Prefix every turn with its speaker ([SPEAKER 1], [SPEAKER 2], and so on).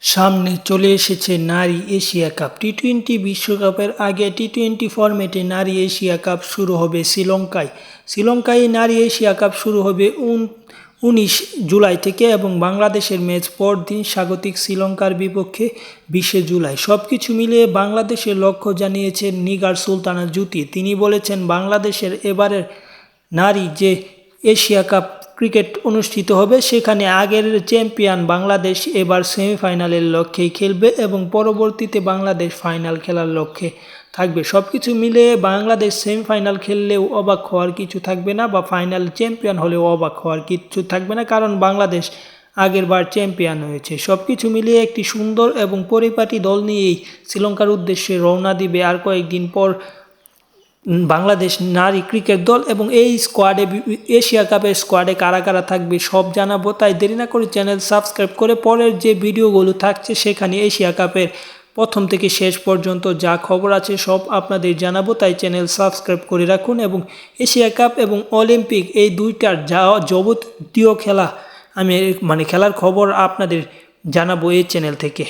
[SPEAKER 1] সামনে চলে এসেছে নারী এশিয়া কাপ। টি-20 বিশ্বকাপের আগে টি-20 ফরম্যাটে নারী এশিয়া কাপ শুরু হবে শ্রীলঙ্কায়। শ্রীলঙ্কায় নারী এশিয়া কাপ শুরু হবে 19 জুলাই থেকে এবং বাংলাদেশের ম্যাচ পরদিন স্বাগতিক শ্রীলঙ্কার বিপক্ষে 20 জুলাই। সব কিছু মিলিয়ে বাংলাদেশের লক্ষ্য জানিয়েছেন নিগার সুলতানা জ্যোতি। তিনি বলেছেন, বাংলাদেশের এবারের নারী যে এশিয়া কাপ ক্রিকেট অনুষ্ঠিত হবে সেখানে আগের চ্যাম্পিয়ন বাংলাদেশ এবার সেমিফাইনালের লক্ষ্যেই খেলবে এবং পরবর্তীতে বাংলাদেশ ফাইনাল খেলার লক্ষ্যে থাকবে। সব কিছু মিলিয়ে বাংলাদেশ সেমিফাইনাল খেললেও অবাক হওয়ার কিছু থাকবে না বা ফাইনাল চ্যাম্পিয়ন হলেও অবাক হওয়ার কিছু থাকবে না, কারণ বাংলাদেশ আগেরবার চ্যাম্পিয়ন হয়েছে। সব কিছু মিলিয়ে একটি সুন্দর এবং পরিপাটি দল নিয়েই শ্রীলঙ্কার উদ্দেশ্যে রওনা দিবে আর কয়েকদিন পর বাংলাদেশ নারী ক্রিকেট দল। এবং এই স্কোয়াডে এশিয়া কাপের স্কোয়াডে কারা কারা থাকবে সব জানাবো, তাই দেরি না করে চ্যানেল সাবস্ক্রাইব করে পরের যে ভিডিওগুলো থাকছে সেখানে এশিয়া কাপের প্রথম থেকে শেষ পর্যন্ত যা খবর আছে সব আপনাদের জানাবো, তাই চ্যানেল সাবস্ক্রাইব করে রাখুন। এবং এশিয়া কাপ এবং অলিম্পিক এই দুইটার যাবতীয় খেলা আমি খেলার খবর আপনাদের জানাবো এই চ্যানেল থেকে।